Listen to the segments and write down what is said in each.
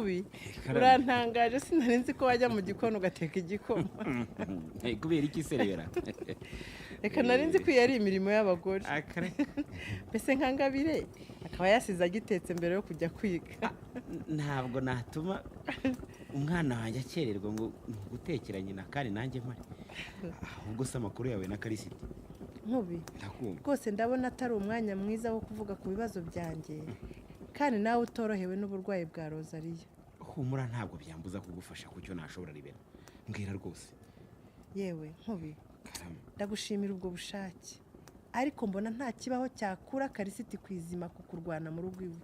nkubi urantangaje sinari nzi ko wajya mu gikoni ugateka igikoma. Kubera iki serebera? Reka nari nzi ko yari imirimo y'abagore. Mbese nka Ngabire akaba yasize agitetse mbere yo kujya kwiga. Ntabwo natuma umwana wanjye akererwa ngo gutekera nyina kandi nanjye mpari. Ahubwo se amakuru yawe na Karisiti nkubi rwose ndabona atari umwanya mwiza wo kuvuga ku bibazo byanjye kandi nawe utorohewe n'uburwayi bwa Rosalia. Humura ntabwo byambuza kugufasha kucyo nashobora ribera. Mbwira rwose. Yewe nkubi ndagushimira ubwo bushake ariko mbona nta kibaho cyakura Karisiti kwizima kukurwana mu rugo iwe.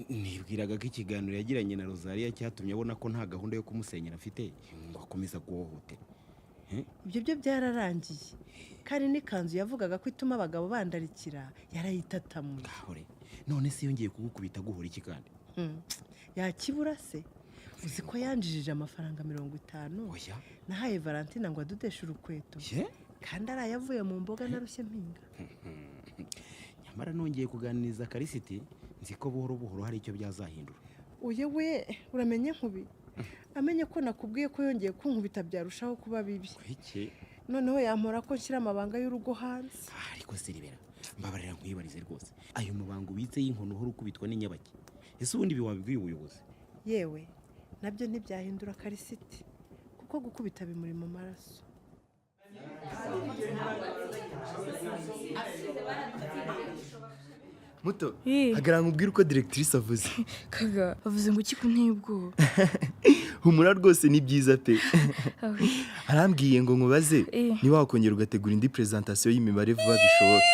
Nibwiraga ko ikiganiro yagiranye na Rosalia cyatumye abona ko nta gahunda yo kumusenyera afite ngo akomeza kuhohotera. Ibyo byo byararangiye kandi n'ikanzu yavugaga ko ituma abagabo bandarikira yarayitatamuye. None se yongeye kugukubita guhora iki kandi? Yakibura se uzi ko yanjijije amafaranga 50 nahaye Valentina ngo adudeshe urukweto kandi arayavuye mu mboga narushye mpinga. Nyamara nongeye kuganiriza Karisiti nzi ko buhoro buhoro hari icyo byazahindura. We uramenye nkubi amenye ko nakubwiye ko yongeye kunkubita byarushaho kuba bibi. Noneho yampora ko nshyira amabanga y'urugo hanze. Ariko seribera mbabarira nkwibarize rwose ayo mubanga ubitse y'inkono uhora ukubitwa n'inyabaki ese ubundi biwabibwiye ubuyobozi? Yewe nabyo ntibyahindura Karisiti kuko gukubita bimuri mu maraso. Muto hagara nkubwira uko directrice avuze. Kaga avuze ngo iki kuntibwo? Humura rwose ni byiza pe. Arambwiye ngo nkubaze niba wakongera ugategura indi presentation y'imibare vuba bishoboka.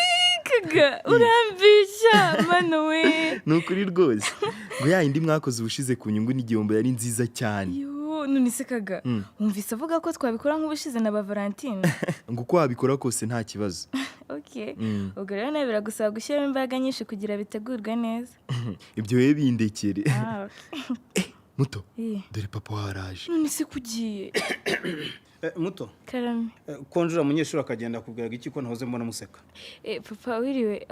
Kaga urambisha mano we. Nukuri rwose ngo ya indi mwakoze ubushize ku nyungu n'igihombo yari nziza cyane. None se Kaga umvise avuga ko twabikora nk'ubushize na Valentina. Ngo uko wabikora kose nta kibazo. Okay. Ubwo rero nawe biragusaba gushyiramo imbaraga nyinshi kugira bitegurwe neza. Ibyo we bindekere. Okay. Muto dore papa waraje. None se kugiye? Muto Karame. Konjura munyeshuri akagenda kubwiraga iki ko nahoze mbona museka. Papa wiriwe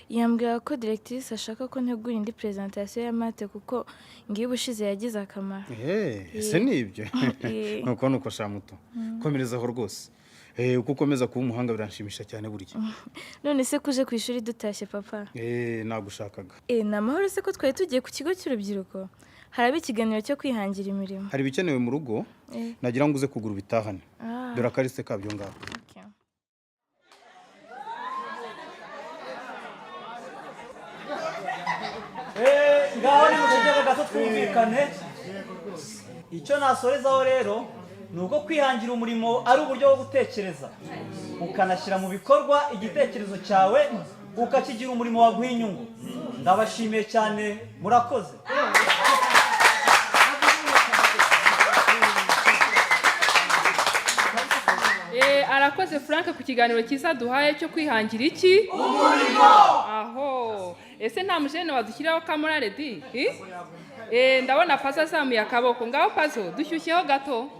yambwira ko directrice ashaka ko ntegura indi presentation ya mate kuko ngiye ubushize yagize akamaro. Ese nibyo. Nuko sha Muto. Komerezaho rwose. Uko ukomeza kuba umuhanga biranshimisha cyane burya. None se kuje ku ishuri dutashye papa? Nagushakaga. Namahoro se ko twari tugiye ku kigo cy'urubyiruko. Haraba ikiganiro cyo kwihangira imirimo. Hari bikenewe mu rugo nagira ngo uze kugura bitahane. Dore akarise kabyo ngabo. Ngaho ni mutagera gato twumvikane. Icyo nasorezaho rero nuko kwihangira umurimo ari uburyo bwo gutekereza ukanashyira mu bikorwa igitekerezo cyawe ukakigira umurimo waguha inyungu. Ndabashimiye cyane murakoze. Arakoze Frank ku kiganiro cyiza duhaye cyo kwihangira iki? Umurimo. Aho. Ese nta mujene wadushyiraho kamera ready? Ndabona Pazo azamuye akaboko. Ngaho Pazo dushyushyeho gato.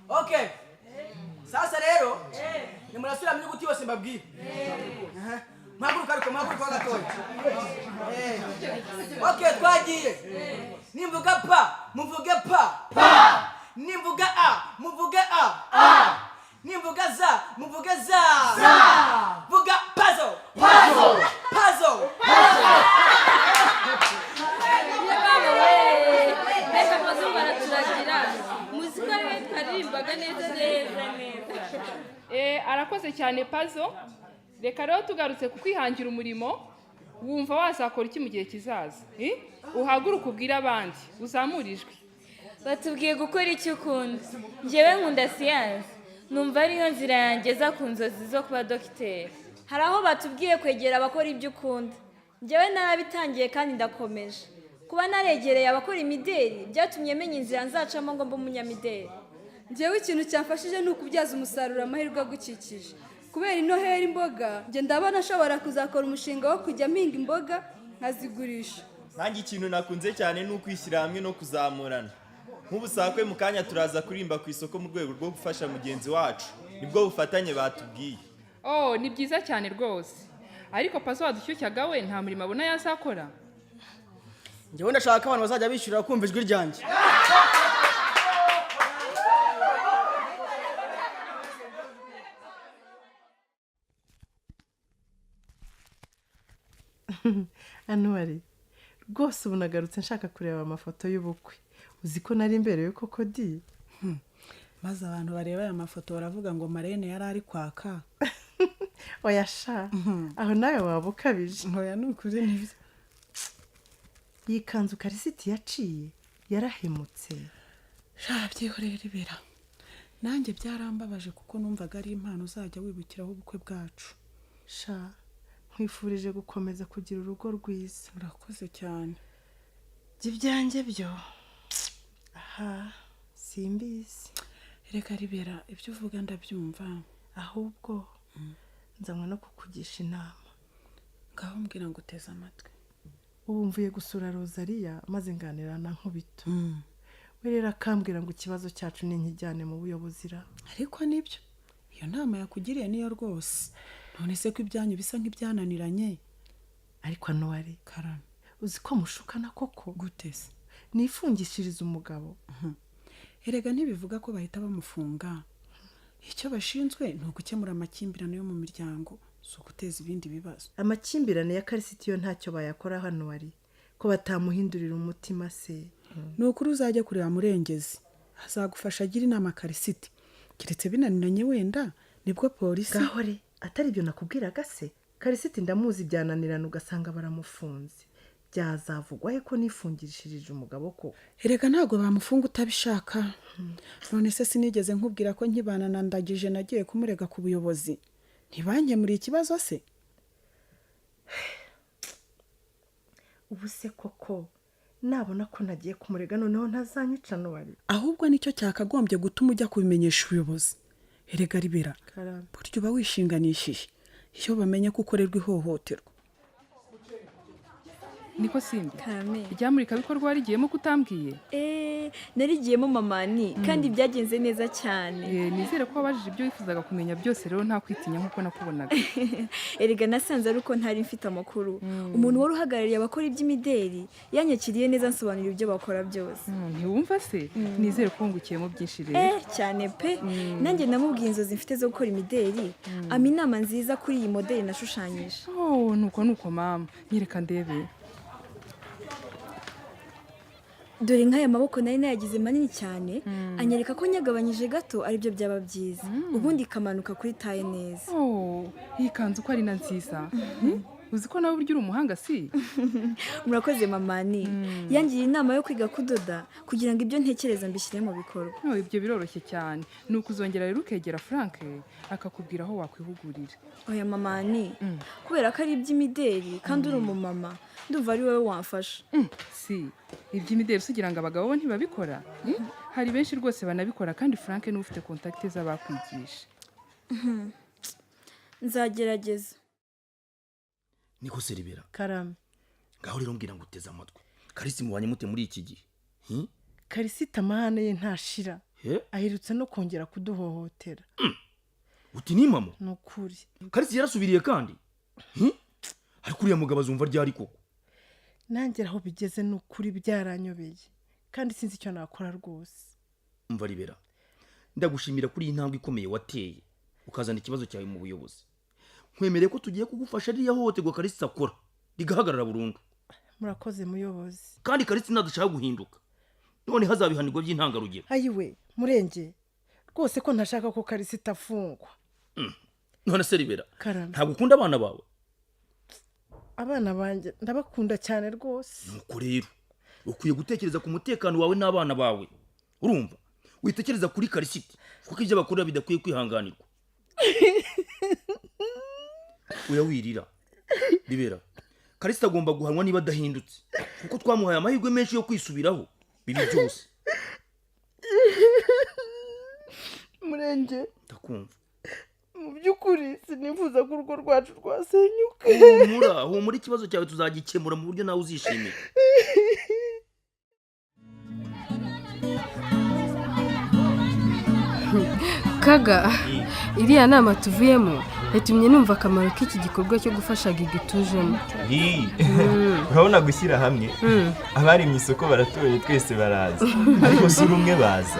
Okay. Sasa rero ni murasubira mu nyuguti yose mbabwira. Mwaguruka gatoya. Okay, twagiye. Nimvuga pa, muvuge pa. Pa. Nimvuga a, muvuge a. A. Nimvuga za, muvuge za. Za. Vuga puzzle. Puzzle. Puzzle. Mbese puzzle baraturagira. Muzika rero twaririmbaga neza. Arakoze cyane Pazo. Reka rero tugarutse ku kwihangira umurimo. Wumva wazakora iki mu gihe kizaza? Uhaguruka ubwira abandi, uzamurijwe. Batubwiye gukora icyo ukunda. Njyewe nkunda siyansi. Numva ariyo nzira yangeza ku nzozi zo kuba dogiteri. Hari aho batubwiye kwegera abakora ibyo ukunda. Njyewe narabitangiye kandi ndakomeje. Kuba naregereye abakora imideri byatumye menya inzira nzacamo ngo mbe umunyamideri. Njyewe ikintu cyamfashije ni ukubyaza umusaruro amahirwe agukikije. Kubera ino hera imboga, njye ndabona ashobora kuzakora umushinga wo kujya mpinga imboga nkazigurisha. Nanjye ikintu nakunze cyane ni ukwishyira hamwe no kuzamurana. Nk'ubusakwe mu kanya turaza kurimba ku isoko mu rwego rwo gufasha mugenzi wacu. Nibwo bufatanye batubwiye. Ni byiza cyane rwose. Ariko Pazo wadushyushyaga we nta murimo abona yazakora. njyewe ndashaka ko abantu bazajya bishyurira kumva ijwi ryanjye. Anuwari rwose ubu nagarutse nshaka kureba amafoto y'ubukwe. Uzi ko nari imbere koko di. Maze abantu bareba aya mafoto baravuga ngo Marene yari ari kwaka. Oya sha, aho nawe waba ukabije. Oya ni ukuri nibyo. Iyi kanzu Karisiti yaciye yarahemutse. Sha byihorera Ribera. Nanjye byarambabaje kuko numvaga ari impano uzajya wibukiraho ubukwe bwacu. Sha nkwifurije gukomeza kugira urugo rwiza. Urakoze cyane. Ibyanjye byo aha simbizi. Reka Ribera ibyo uvuga ndabyumva, ahubwo nzamwa no kukugisha inama. Ngaho mbwira ngo uteze amatwi. Ubu mvuye gusura Rosalia maze nganira na Nkubito. We rero akambwira ngo ikibazo cyacu ni nkijyane mu buyobozi ra. Ariko nibyo iyo nama yakugiriye niyo rwose. None se ko ibyanyu bisa nk'ibyananiranye. Ariko Anuwari Karame, uzi ko mushukana koko? Gutese nifungishiriza umugabo. Erega ntibivuga ko bahita bamufunga. Icyo bashinzwe ni ugukemura amakimbirane yo mu miryango, so guteza ibindi bibazo. Amakimbirane ya Karisiti yo ntacyo bayakora hano wari ko batamuhindurira umutima se. Nukuri uzajya kureba Murengezi azagufasha agira inama Karisiti. Kiretse binaniranye wenda nibwo polisi. Gahore atari byo nakubwiraga se. Karisiti ndamuzi byananirana ugasanga baramufunze. Byazavugwa he ko nifungirishirije umugabo ko? Erega ntago bamufunga utabishaka. None se sinigeze nkubwira ko nkibana na Ndagije nagiye kumurega ku buyobozi. Ntibanye muri ikibazo se? Ubu se koko nabona ko nagiye kumurega noneho ntazanyica Anuwari. Ahubwo nicyo cyakagombye gutuma ujya kubimenyesha ubuyobozi. Erega Ribera, buryo uba wishinganishije iyo bamenye ko ukorerwa ihohoterwa. Niko Simbi. Kame. Iryamurika bikorwa warigiyemo kutambwiye? Narigiyemo mamani kandi byagenze neza cyane. Nizere ko wabajije ibyo wifuzaga kumenya byose rero nta kwitinya nkuko nakubonaga. Erega nasanze ari uko ntari mfite amakuru. Umuntu wari uhagarariye abakora iby'imideli yanyakiriye neza nsobanurira ibyo bakora byose. Ntiwumva se? Nizere ko wungukiyemo byinshi rero. Cyane pe. Nanjye namubwiye inzozi mfite zo gukora imideli. Ama inama nziza kuri iyi modeli nashushanyije. Nuko mama. Nyereka ndebe. Dore nk'aya maboko nari nayagize manini cyane, anyereka ko nyagabanyije gato ari byo byaba byiza. Ubundi ikamanuka kuri taye neza. Iyi kanzu ko ari na nziza. Uzi ko nawe burya uri umuhanga si? Murakoze mamani. Yangiye inama yo kwiga kudoda kugira ngo ibyo ntekereza mbishyire mu bikorwa. Ibyo biroroshye cyane. Nuko uzongera rero ukegera Frank akakubwira aho wakwihugurira. Oya mamani. Kubera ko ari iby'imideli kandi uri umumama, ndumva ari wowe wamfasha. Si iby'imideli usigira ngo abagabo bo ntibabikora. Hari benshi rwose banabikora kandi Frank ni ufite kontakte z'abakwigisha. Nzagerageza. Niko Seribera. Karame. Ngaho rero mbwira ngo uteze amatwi. Karisi mubanye mute muri iki gihe? Karisita amahane ye ntashira. Ahirutse no kongera kuduhohotera. Uti ni mama? Nukuri. Karisi yarasubiriye kandi? Ariko uriya mugabo azumva ryari koko? Nanjye aho bigeze nukuri byaranyobeye. Kandi sinzi icyo nakora rwose. Umva Ribera. Ndagushimira kuri intambwe ikomeye wateye. Ukazana ikibazo cyawe mu buyobozi. Nkwemereye ko tugiye kugufasha ari yahohoterwa Karisi akora. Rigahagarara burundu. Murakoze muyobozi. Kandi Karisi nadashaka guhinduka. None hazabihanirwa by'intangarugero. Ayiwe, Murenge. Rwose ko ntashaka ko Karisi tafungwa. None Seribera. Ntabwo ukunda abana bawe? Abana banjye ndabakunda cyane rwose. Nuko rero ukwiye gutekereza ku mutekano wawe n'abana bawe. Urumva? Witekereza kuri Karisiti kuko ibyo bakora bidakwiye kwihanganirwa. Uya wirira. Ribera. Karisita agomba guhanwa niba adahindutse kuko twamuhaye amahirwe menshi yo kwisubiraho bibi byose. Murenge. Ndakumva. Mu by'ukuri sinifuza ko urugo rwacu rwasenyuka. Humura ikibazo cyawe tuzagikemura mu buryo nawe uzishimira. Kaga, iriya nama tuvuyemo yatumye numva akamaro k'iki gikorwa cyo gufasha Gigi tujemo. urabona gushyira hamwe abari mu isoko baratoye twese baraza ariko si umwe baza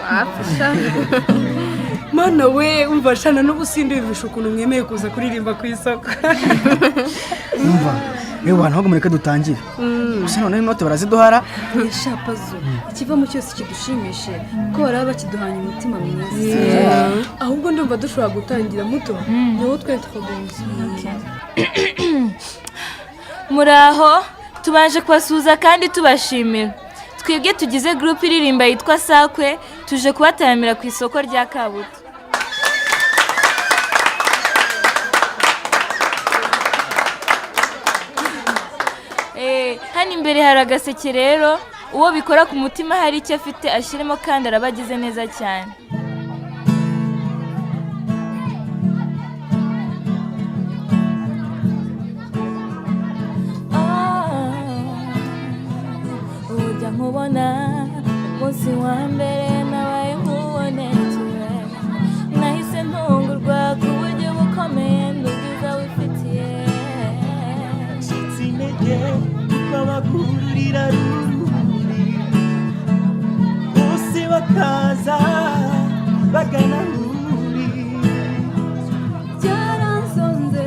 mana we umva shana n'ubusindi bivisha ukuntu mwemeye kuza kuririmba ku isoko umva yewe abantu ahubwo mureke dutangire gusa noneho inote baraziduhara shapazo ikivamo cyose kidushimishe kuko baraba bakiduhanye umutima mwiza ahubwo ndumva dushobora gutangira muto niwo twe twagonze muraho tubanje kubasuhuza kandi tubashimira twebwe tugize groupe iririmba yitwa Sakwe tuje kubataramira ku isoko rya Kabuto. Hano imbere hari agaseke rero uwo bikora ku mutima hari icyo afite ashyiremo kandi arabagize neza cyane. Ujya nkubona umunsi wa mbere nabaye nkubonekeye nahise ntungurwa ku buryo bukomeye n'ubwiza wifitiye intege ukabagurira rururi bose bakaza bagana ruri byaranzonze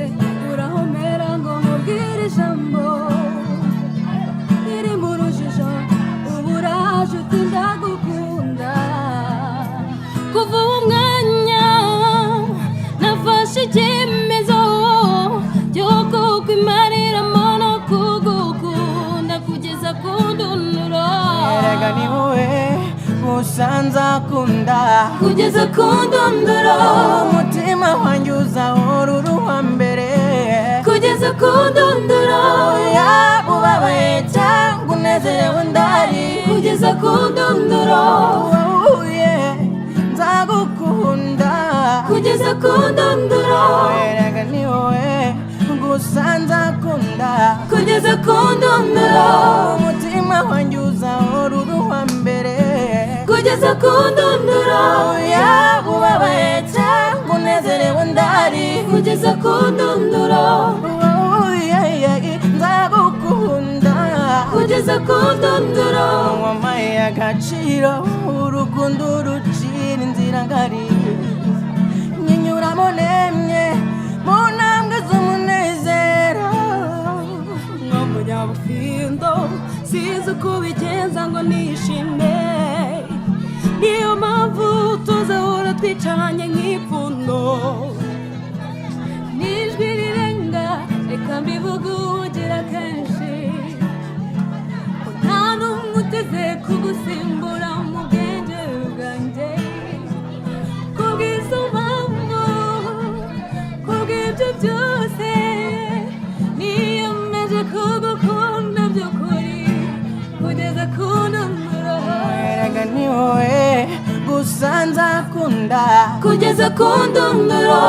urahomera ngo mubwire ijambo riri mu rujijo uburaje uti ndagukunda kuva uwo mwanya nafashe icyemezo cy'uko kwimariramo no kugukunda kugeza ku ndunduro erega ni wowe gusa nzakunda kugeza ku ndunduro umutima wanjye uzahora uri uwa mbere kugeza ku ndunduro yaba ubabaye cyangwa unezerewe ndari kugeza ku ndunduro nzagukunda kugeza ku ndunduro erega ni wowe gusa nzakunda kugeza ku ndunduro umutima wanjye uzahora uri uwa mbere kugeza ku ndunduro yaba ubabaye cyangwa unezerewe ndari kugeza ku ndunduro nzagukunda kugeza ku ndunduro wampaye agaciro urukundo rucira inzira ngari nyinyuramo nemye mu ntambwe z'umunezero n'umunyabufindo sinzi uko ubigenza ngo nishime niyo mpamvu tuzahora twicanye nk'ipfundo n'ijwi rirenga reka mbivuge ugira kenshi ko nta n'umwe uteze kugusimbura mu bwenge bwanjye kubw'izo mpamvu kubw'ibyo byose niyemeje kugukunda by'ukuri kugeza ku ndunduro erega ni wowe gusa nzakunda kugeza ku ndunduro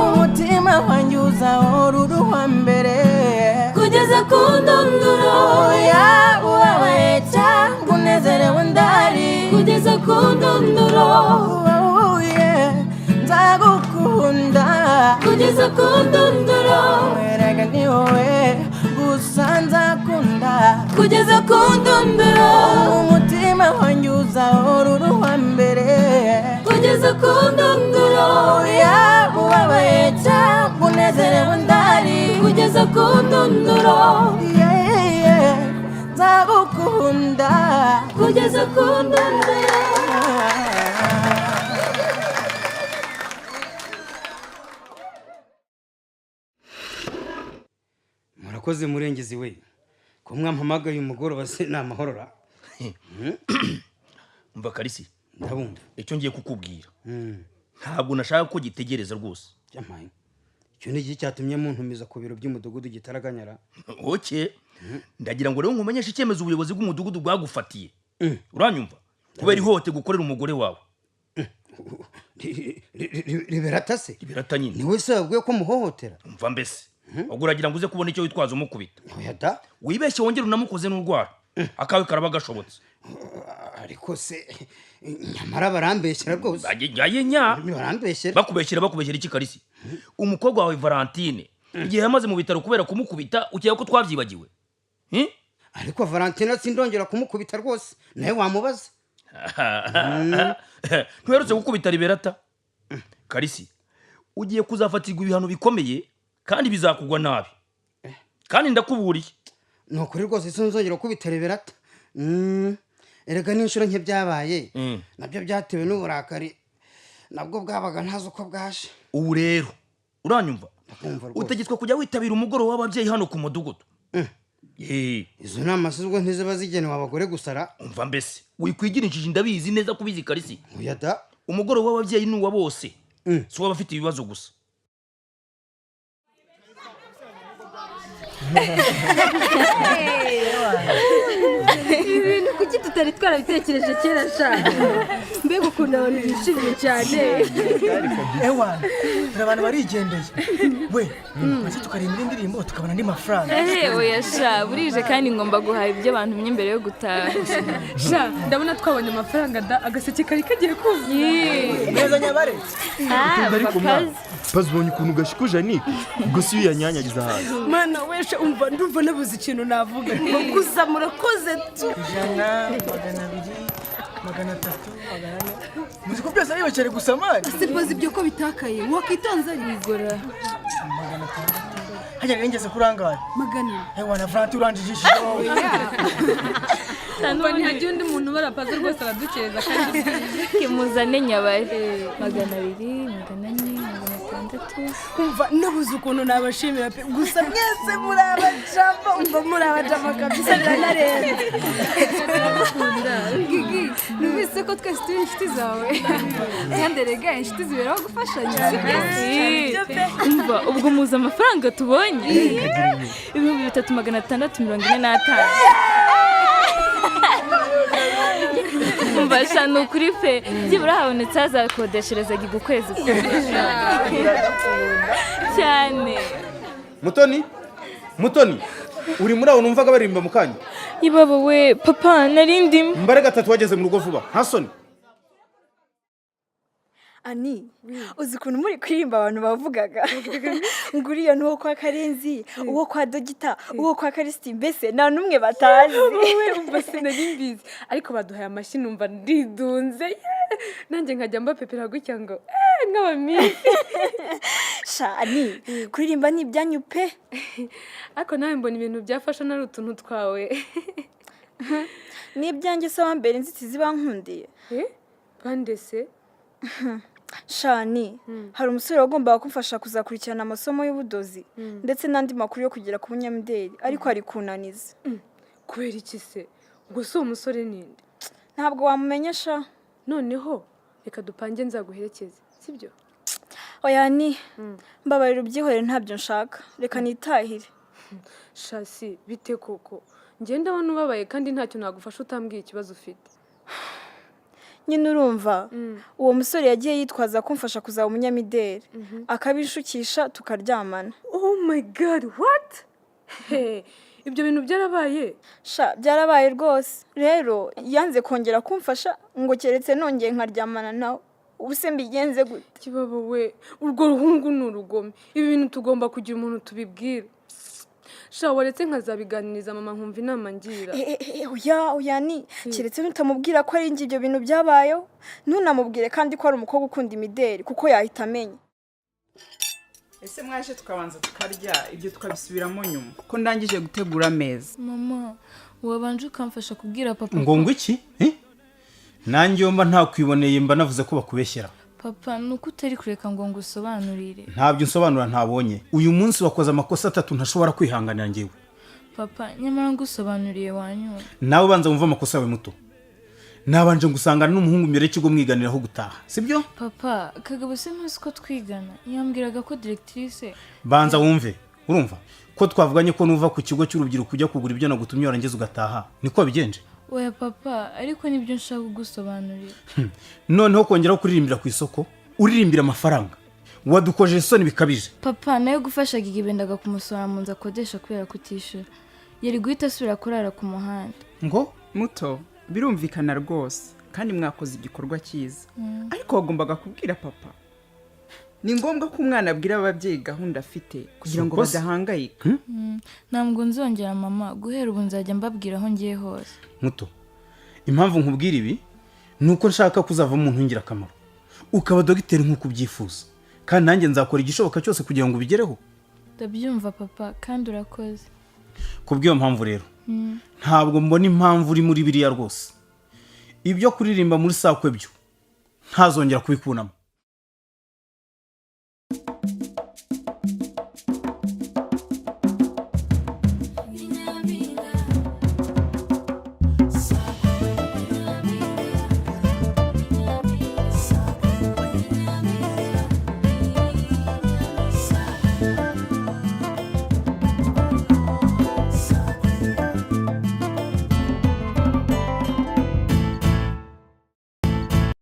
umutima wanjye uzahora uri uwa mbere kugeza ku ndunduro yaba ubabaye cyangwa unezerewe ndari kugeza ku ndunduro nzagukunda kugeza ku ndunduro erega ni wowe gusa nzakunda kugeza ku ndunduro umutima wanjye uzahora uri uwa mbere kugeza ku ndunduro yaba ubabaye cyangwa unezerewe ndari kugeza ku ndunduro nzagukunda kugeza ku ndunduro murakoze murengezi we ko mwampamagaye umugoroba se ni amahorora umva karisi ndabumva icyo ngiye kukubwira ntabwo nashaka ko gitegereza rwose cyamaye icyo ni iki cyatumye muntumiza ku biro by'umudugudu gitaraganyara oke ndagira ngo rero nkumenyeshe icyemezo ubuyobozi bw'umudugudu bwagufatiye uranyumva kubera ihohote gukorera umugore wawe riberata se riberata nyine ni wese wabwiye ko muhohotera umva mbese ubwo uragira ngo uze kubona icyo witwaza umukubita oya wibeshye wongere unamukoze n'urwara akawe karaba gashobotse ariko se nyamara barambeshyera rwose barambeshyera bakubeshyera iki karisi umukobwa wawe Valentine igihe yamaze mu bitaro kubera kumukubita ukeka ko twabyibagiwe ariko Valentina sindongera kumukubita rwose nawe wamubaza. Ntuherutse gukubita Liberata? Karisi, ugiye kuzafatirwa ibihano bikomeye kandi bizakugwa nabi. Kandi ndakuburiye. Nukuri rwose sinzongera gukubita Liberata. Erega n'inshuro nke byabaye nabyo byatewe n'uburakari nabwo bwabaga ntazi uko bwaje. Ubu rero uranyumva? Utegetswe kujya witabira umugoroba w'ababyeyi hano ku mudugudu. Izo nama sizwe ntiziba zigenewe abagore gusara. Umva mbese wikwigirishije ndabizi neza kubizi Karisi. Oya da, umugoroba w'ababyeyi ni uwa bose. Si wabafite ibibazo gusa. Ibintu kuki tutari twarabitekereje kera cyane. Mbega ukuntu abantu bishimye cyane. Ewa, abantu barigendeye. We, maze tukarindira indirimbo tukabona andi mafaranga. Oya sha, burije kandi ngomba guhaha ibyo abantu mye mbere yo gutaha. Sha, ndabona twabonye amafaranga da agaseke kari kagiye kuzuye. Neza nyabare. Pazibonye ukuntu gashikuje ni gusa iyo yanyanyagiza hasi. Mana weshe umva ndumva nabuze ikintu navuga. Gusa murakoze tu. 100, 200, 300, 400. Muzi ko byose ari bakere gusa mani. Sipozi ibyo ko bitakaye. Wakitonza rigora. 600. Hajya ngengeze kurangara. 100. Ewa na Franti uranjijishije wowe. Tanwa ntihagiye undi muntu barapaza rwose aradukereza kandi kimuzane nyabare 200, 400, 600. Umva nabuze ukuntu nabashimira pe gusa mwese muri abajamba umva muri abajamba kabisa biranareba. Gigi, nubise ko twese turi inshuti zawe. Kandi rega inshuti ziberaho gufashanya. Umva ubwo muza amafaranga tubonye 3645. Umva sha nukuri pe byibura habonetse hazakodeshereza gigu kwezi cyane. Mutoni uri muri abo numvaga barimba mukanya. Ibaba we papa narindi mbare gatatu wageze mu rugo vuba hasoni. Ani, uzi ukuntu muri kuririmba abantu bavugaga nguriyo n'uwo kwa Karenzi, uwo kwa Dogita, uwo kwa Karisti, mbese nta numwe batazi. Umva sinarimbizi ariko baduhaye amashyi numva ndidunze. Nanjye nkajya mbapepera gutya ngo nk'abamisi. Shani, kuririmba ni ibyanyu pe. Ariko nawe mbona ibintu byafasha nari utuntu twawe. Ni ibyanjye se wambere inzitizi bankundiye. Bande se? Shani, hari umusore wagombaga kumfasha kuzakurikirana amasomo y'ubudozi ndetse n'andi makuru yo kugera ku bunyamideli ariko ari kunaniza. Kubera iki se? Ubwo si umusore ninde? Ntabwo wamumenyesha. Noneho reka dupange nzaguherekeze, sibyo? Oya ni, mbabarira ubyihorere ntabyo nshaka. Reka nitahire. Shasi, bite koko? Njye ndabona ubabaye kandi ntacyo nagufasha utambwiye ikibazo ufite. Nyine urumva uwo musore yagiye yitwaza kumfasha kuzaba umunyamideli akabishukisha tukaryamana. Oh my god, what? Ibyo bintu byarabaye? Sha byarabaye rwose. Rero yanze kongera kumfasha ngo keretse nongeye nkaryamana nawe. Ubuse mbigenze gute? Kibaba we, urwo ruhungu n'urugome. Ibi bintu tugomba kugira umuntu tubibwira. Sha waretse nkazabiganiriza mama nkumva inama ngira. Oya ni keretse nutamubwira ko ari ibyo bintu byabayeho. Ntunamubwire kandi ko ari umukobwa ukunda imideli kuko yahita amenya. Ese mwaje tukabanza tukarya ibyo tukabisubiramo nyuma ko ndangije gutegura ameza. Mama wabanje ukamfasha kubwira papa ngo iki nanjye mba ntakwiboneye mba navuze ko bakubeshyera. Papa nuko utari kureka ngo ngusobanurire. Ntabyo nsobanura ntabonye. Uyu munsi wakoze amakosa 3 ntashobora kwihanganira ngewe. Papa nyamara ngusobanuriye wanyura. Nawe banza wumva amakosa yawe muto. Nabanje ngusangana n'umuhungu mbere y'ikigo mwiganiraho gutaha. Sibyo? Papa Kagabo se ntuzi ko twigana. Yambwiraga ko directrice. Banza wumve. Urumva? Ko twavuganye ko nuva ku kigo cy'urubyiruko kujya kugura ibyo nagutumye warangeze ugataha. Niko bigenje? Oya papa, ariko nibyo nshaka kugusobanurira. Noneho kongeraho kuririmbira ku isoko, uririmbira amafaranga. Wadukoje isoni bikabije. Papa nayo gufasha Gigi bendaga kumusora mu nza kodesha kubera kutishura. Yari guhita asubira kurara ku muhanda. Ngo muto birumvikana rwose kandi mwakoze igikorwa cyiza. Ariko wagombaga kubwira papa. ni ngombwa ko umwana abwira ababyeyi gahunda afite kugira ngo Suppose- badahangayika. ntabwo nzongera mama guhera ubu nzajya mbabwira aho ngiye hose. muto impamvu nkubwira ibi ni uko nshaka kuzava umuntu w'ingirakamaro ukaba dogiteri nk'uko ubyifuza kandi nanjye nzakora igishoboka cyose kugira ngo ubigereho. ndabyumva papa kandi urakoze. kubw'iyo mpamvu rero ntabwo mbona impamvu uri muri biriya rwose. ibyo kuririmba muri sakwe byo ntazongera kubikunamo.